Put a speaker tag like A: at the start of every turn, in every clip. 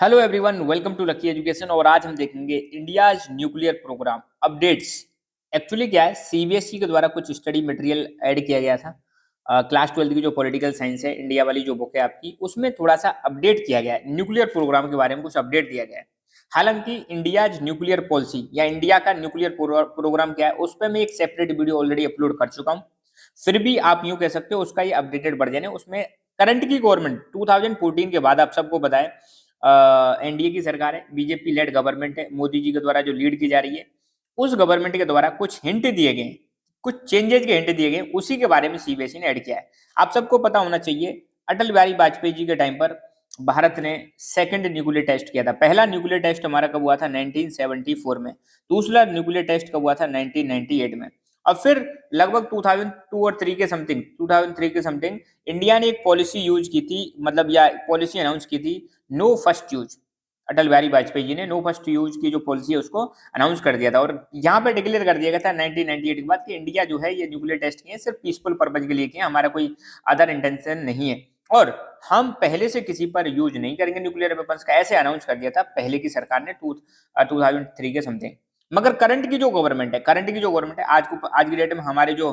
A: Hello everyone, welcome to Lucky Education. और आज हम देखेंगे India's nuclear programme updates. Actually क्या है, सीबीएसई के द्वारा कुछ स्टडी मटेरियल ऐड किया गया था। क्लास 12 की जो पॉलिटिकल साइंस है, इंडिया वाली जो बुक है आपकी, उसमें थोड़ा सा अपडेट किया गया है। न्यूक्लियर प्रोग्राम के बारे में कुछ अपडेट दिया गया है। हालांकि इंडियाज न्यूक्लियर पॉलिसी या इंडिया का न्यूक्लियर प्रोग्राम क्या है, उस पर मैं एक सेपरेट वीडियो ऑलरेडी अपलोड कर चुका हूँ। फिर भी आप यूं कह सकते हो उसका ये अपडेटेड वर्जन है। उसमें करंट की गवर्नमेंट 2014 के बाद, आप सबको बताएं, एनडीए की सरकार है, बीजेपी लेड गवर्नमेंट है, मोदी जी के द्वारा जो लीड की जा रही है, उस गवर्नमेंट के द्वारा कुछ हिंट दिए गए, कुछ चेंजेस के हिंट दिए गए, उसी के बारे में सीबीएसई ने ऐड किया है। आप सबको पता होना चाहिए, अटल बिहारी वाजपेयी जी के टाइम पर भारत ने सेकंड न्यूक्लियर टेस्ट किया था। पहला न्यूक्लियर टेस्ट हमारा कब हुआ था? 1974 में। दूसरा न्यूक्लियर टेस्ट कब हुआ था? 1998 में। और फिर लगभग 2002 और 3 के समथिंग, 2003 के समथिंग, इंडिया ने एक पॉलिसी यूज की थी, मतलब या पॉलिसी अनाउंस की थी, no first use. Atal Bihari Vajpayee ji ने नो फर्स्ट यूज की जो पॉलिसी है उसको अनाउंस कर दिया था। और यहाँ पे डिक्लेयर कर दिया गया था 1998 के बाद कि इंडिया जो है ये न्यूक्लियर टेस्ट किए सिर्फ पीसफुल पर्पज के लिए किए, हमारा कोई अदर इंटेंशन नहीं है। और हम पहले से किसी पर यूज नहीं करेंगे न्यूक्लियर वेपन्स का, ऐसे अनाउंस कर दिया था पहले की सरकार ने 2003 के समथिंग। मगर करंट की जो गवर्नमेंट है, आज की डेट में हमारे जो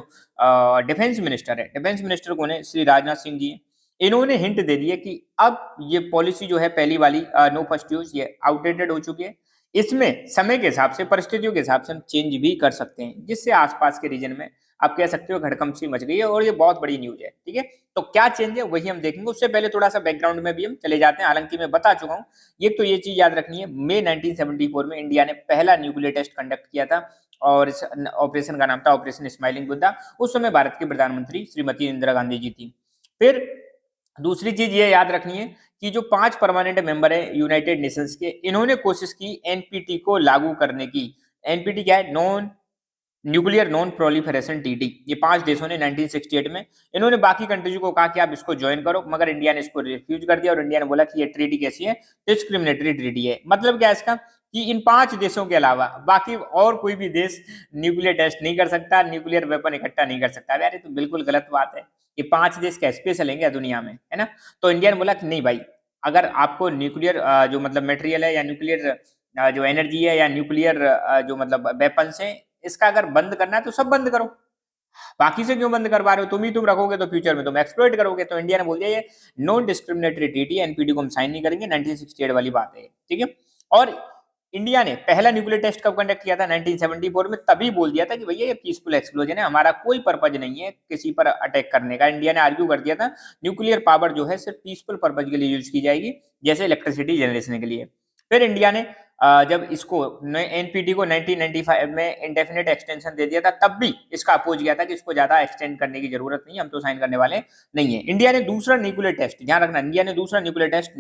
A: डिफेंस मिनिस्टर है, डिफेंस मिनिस्टर कौन है? श्री राजनाथ सिंह जी हैं। इन्होंने हिंट दे दिया कि अब ये पॉलिसी जो है पहली वाली, नो फर्स्ट यूज, ये आउटडेटेड हो चुकी है। इसमें समय के हिसाब से, परिस्थितियों के हिसाब से हम चेंज भी कर सकते हैं, जिससे आसपास के रीजन में आप कह सकते हो घड़कंप सी मच गई है। और ये बहुत बड़ी न्यूज है, ठीक है। तो क्या चेंज है वही हम देखेंगे। उससे पहले थोड़ा सा बैकग्राउंड में भी हम चले जाते हैं, हालांकि मैं बता चुका हूँ। ये तो ये चीज याद रखनी है, मई 1974 में इंडिया ने पहला न्यूक्लियर टेस्ट कंडक्ट किया था, और इस ऑपरेशन का नाम था ऑपरेशन स्माइलिंग बुद्धा। उस समय भारत की प्रधानमंत्री श्रीमती इंदिरा गांधी जी थी। फिर दूसरी चीज ये याद रखनी है कि जो 5 परमानेंट मेंबर है यूनाइटेड नेशंस के, इन्होंने कोशिश की एनपीटी को लागू करने की। एनपीटी क्या है? Non nuclear non proliferation treaty. ये 5 देशों ने 1968 में, इन्होंने बाकी कंट्रीज को कहा कि आप इसको ज्वाइन करो, मगर इंडिया ने इसको रिफ्यूज कर दिया। और इंडिया ने बोला कि ये ट्रीटी कैसी है? डिस्क्रिमिनेटरी ट्रीटी है। मतलब क्या है इसका? कि इन 5 देशों के अलावा बाकी और कोई भी देश न्यूक्लियर टेस्ट नहीं कर सकता, न्यूक्लियर वेपन इकट्ठा नहीं कर सकता। यार ये तो बिल्कुल गलत बात है। ये 5 देश क्या स्पेशल है दुनिया में, है ना? तो इंडिया ने बोला कि नहीं भाई, अगर आपको न्यूक्लियर जो मतलब मटेरियल है, या न्यूक्लियर जो एनर्जी है, या न्यूक्लियर जो मतलब वेपन्स है, इसका अगर बंद करना है तो सब बंद करो। बाकी से क्यों बंद करवा रहे हो? तुम रखोगे तो फ्यूचर में तुम एक्सप्लॉइट करोगे। तो इंडिया ने बोल दिया ये नॉन डिस्क्रिमिनेटरी ट्रीटी, एनपीटी को हम साइन नहीं करेंगे। 1968 वाली बात है, ठीक है। और इंडिया ने पहला न्यूक्लियर टेस्ट कब कंडक्ट किया था? 1974 में। तभी बोल दिया था कि भैया ये पीसफुल एक्सप्लोजन है, हमारा कोई पर्पज नहीं है किसी पर अटैक करने का। इंडिया ने आर्ग्यू कर दिया था न्यूक्लियर पावर जो है सिर्फ पीसफुल पर्पज के लिए यूज की जाएगी, जैसे इलेक्ट्रिसिटी जनरेशन के लिए। फिर इंडिया ने जब इसको एनपीटी को 1995 में इंडेफिनिट एक्सटेंशन दे दिया था, तब भी इसका अपोज किया था कि इसको ज्यादा एक्सटेंड करने की जरूरत नहीं है, हम तो साइन करने वाले नहीं है। इंडिया ने दूसरा न्यूक्लियर टेस्ट, ध्यान रखना, इंडिया ने दूसरा न्यूक्लियर टेस्ट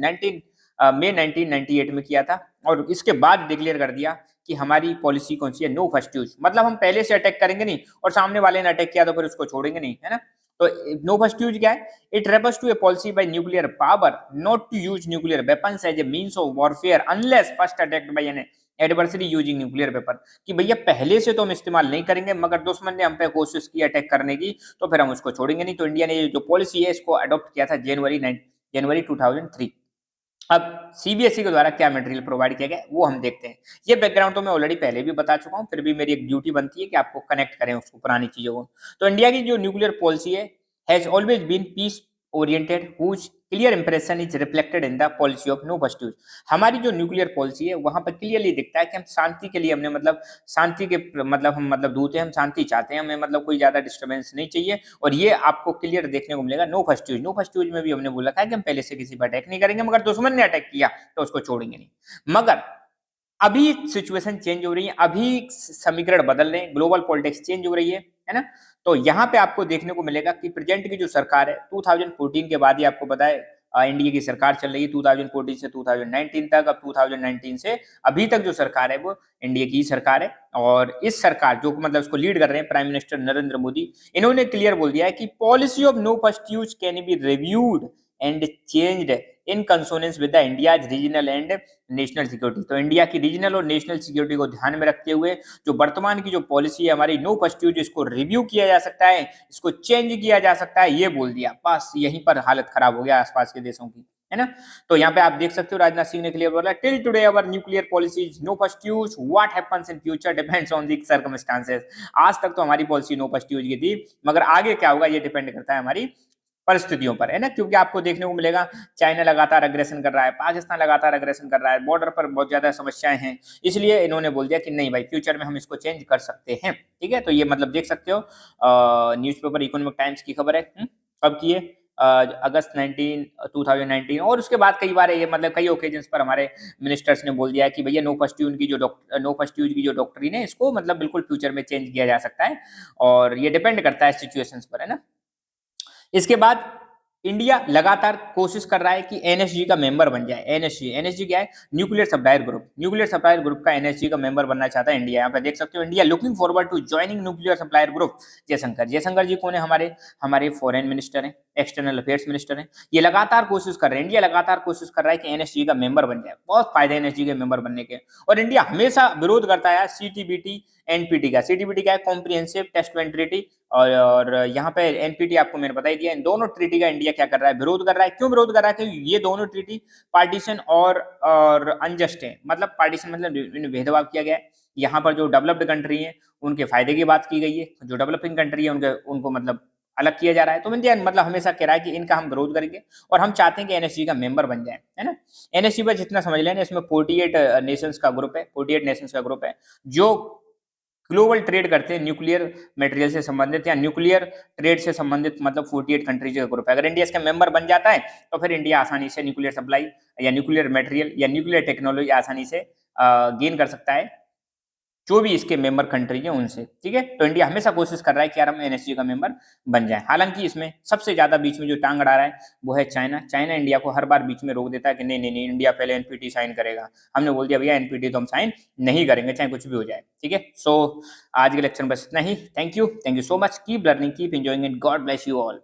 A: मई 1998 में किया था, और इसके बाद डिक्लेयर कर दिया कि हमारी पॉलिसी कौन सी है? No first use. मतलब हम पहले से अटैक करेंगे नहीं, और सामने वाले ने अटैक किया तो फिर उसको छोड़ेंगे नहीं, है ना? तो नो फर्स्ट यूज क्या है? It refers to a policy by nuclear power not to use nuclear weapons as a means of warfare unless first attacked by an adversary using nuclear weapon. कि भैया पहले से तो हम इस्तेमाल नहीं करेंगे, मगर दुश्मन ने हम पे कोशिश की अटैक करने की, तो फिर हम उसको छोड़ेंगे नहीं। तो इंडिया ने जो पॉलिसी है इसको अडॉप्ट किया था जनवरी 2003। अब सीबीएसई के द्वारा क्या मटेरियल प्रोवाइड किया गया वो हम देखते हैं। ये बैकग्राउंड तो मैं ऑलरेडी पहले भी बता चुका हूँ, फिर भी मेरी एक ड्यूटी बनती है कि आपको कनेक्ट करें उसको, पुरानी चीजों को। तो इंडिया की जो न्यूक्लियर पॉलिसी है has always been peace oriented, whose clear impression is reflected in the policy of no first use. हमारी जो न्यूक्लियर पॉलिसी है वहां पर क्लियरली दिखता है कि हम शांति के लिए, हमने मतलब शांति के मतलब हम मतलब दूत हैं, हम शांति चाहते हैं, हमें मतलब कोई ज्यादा डिस्टर्बेंस नहीं चाहिए। और ये आपको क्लियर देखने को मिलेगा no first use. No first use में भी हमने बोला है कि हम पहले से किसी पर अटैक नहीं करेंगे, मगर दुश्मन ने अटैक किया तो उसको छोड़ेंगे नहीं। मगर अभी सिचुएशन चेंज हो रही है, अभी समीकरण बदल रहे हैं, ग्लोबल पॉलिटिक्स चेंज हो रही है ना? तो यहाँ पे आपको देखने को मिलेगा कि प्रेजेंट की जो सरकार है 2014 के बाद ही आपको पता है इंडिया की सरकार चल रही है 2014 से 2019 तक। अब 2019 से अभी तक जो सरकार है वो इंडिया की सरकार है। और इस सरकार जो मतलब इसको लीड कर रहे हैं प्राइम मिनिस्टर नरेंद्र मोदी, इन्होंने क्लियर बोल दिया है कि policy of no first use can be reviewed and changed in consonance with the India's regional and national security. तो इंडिया की रीजनल और नेशनल सिक्योरिटी को ध्यान में रखते हुए जो वर्तमान की जो पॉलिसी है हमारी नो फर्स्ट यूज, इसको रिव्यू किया जा सकता है, इसको चेंज किया जा सकता है, ये बोल दिया। बस यहीं पर हालत खराब हो गया आसपास के देशों की। है ना। तो यहाँ पे आप देख सकते हो राजनाथ सिंह ने क्लियर बोला, till today our nuclear policy is no first use, what happens in future depends on the circumstances. आज तक तो हमारी पॉलिसी नो फर्स्ट यूज की थी, मगर आगे क्या होगा ये डिपेंड करता है हमारी परिस्थितियों पर, है ना। क्योंकि आपको देखने को मिलेगा चाइना लगातार अग्रेशन कर रहा है, पाकिस्तान लगातार अग्रेशन कर रहा है, बॉर्डर पर बहुत ज्यादा समस्याएं हैं, इसलिए इन्होंने बोल दिया कि नहीं भाई फ्यूचर में हम इसको चेंज कर सकते हैं, ठीक है। तो ये मतलब देख सकते हो न्यूज़पेपर इकोनॉमिक टाइम्स की खबर है, कब की है, अगस्त 2019। और उसके बाद कई बार ये मतलब कई ओकेजन्स पर हमारे मिनिस्टर्स ने बोल दिया है कि भैया नो फर्स्ट यूज की जो डॉक्ट्रिन है इसको मतलब बिल्कुल फ्यूचर में चेंज किया जा सकता है, और ये डिपेंड करता है सिचुएशंस पर, है ना। इसके बाद इंडिया लगातार कोशिश कर रहा है कि एनएसजी का मेंबर बन जाए। एनएसजी क्या है, न्यूक्लियर सप्लायर ग्रुप का एनएसजी का मेंबर बनना चाहता है इंडिया। यहाँ पे देख सकते हो India looking forward to joining nuclear supplier group. Jaishankar ji कौन है, हमारे फॉरेन मिनिस्टर हैं, एक्सटर्नल अफेयर्स मिनिस्टर हैं। ये लगातार कोशिश कर रहे हैं, इंडिया लगातार कोशिश कर रहा है कि एनएसजी का मेंबर बन जाए, बहुत फायदे एनएसजी के मेंबर बनने के। और इंडिया हमेशा विरोध करता है सीटीबीटी एनपीटी का। सीटीबीटी क्या है, कॉम्प्रिहेंसिव टेस्ट ट्रीटी, और यहाँ पे एनपीटी आपको मैंने बता ही दिया। इन दोनों ट्रीटी का इंडिया क्या कर रहा है, विरोध कर रहा है। क्यों विरोध कर रहा है, क्योंकि ये दोनों ट्रीटी पार्टीशन और अनजस्ट है। मतलब पार्टीशन मतलब भेदभाव किया गया है। यहाँ पर जो डेवलप्ड कंट्री है उनके फायदे की बात की गई है, जो डेवलपिंग कंट्री है उनको मतलब अलग किया जा रहा है। तो इंडिया मतलब हमेशा कह रहा है कि इनका हम विरोध करेंगे और हम चाहते हैं कि एनएसजी का मेंबर बन जाए, है ना। एनएसजी पर जितना समझ लेना, इसमें 48 नेशंस का ग्रुप है, 48 नेशंस का ग्रुप है जो ग्लोबल ट्रेड करते हैं न्यूक्लियर मटेरियल से संबंधित या न्यूक्लियर ट्रेड से संबंधित, मतलब 48 कंट्रीज का ग्रुप है। अगर इंडिया इसका मेंबर बन जाता है तो फिर इंडिया आसानी से न्यूक्लियर सप्लाई या न्यूक्लियर मटेरियल या न्यूक्लियर टेक्नोलॉजी आसानी से गेन कर सकता है, जो भी इसके मेंबर कंट्री है उनसे, ठीक है। तो इंडिया हमेशा कोशिश कर रहा है कि यार हम एनएसजी का मेंबर बन जाए। हालांकि इसमें सबसे ज्यादा बीच में जो टांग अड़ा रहा है वो है चाइना इंडिया को हर बार बीच में रोक देता है कि नहीं नहीं नहीं, इंडिया पहले एनपीटी साइन करेगा। हमने बोल दिया भैया एनपीटी तो हम साइन नहीं करेंगे चाहे कुछ भी हो जाए, ठीक है। सो आज के लेक्चर में बस इतना ही। Thank you so much, keep learning, keep enjoying it, God bless you all.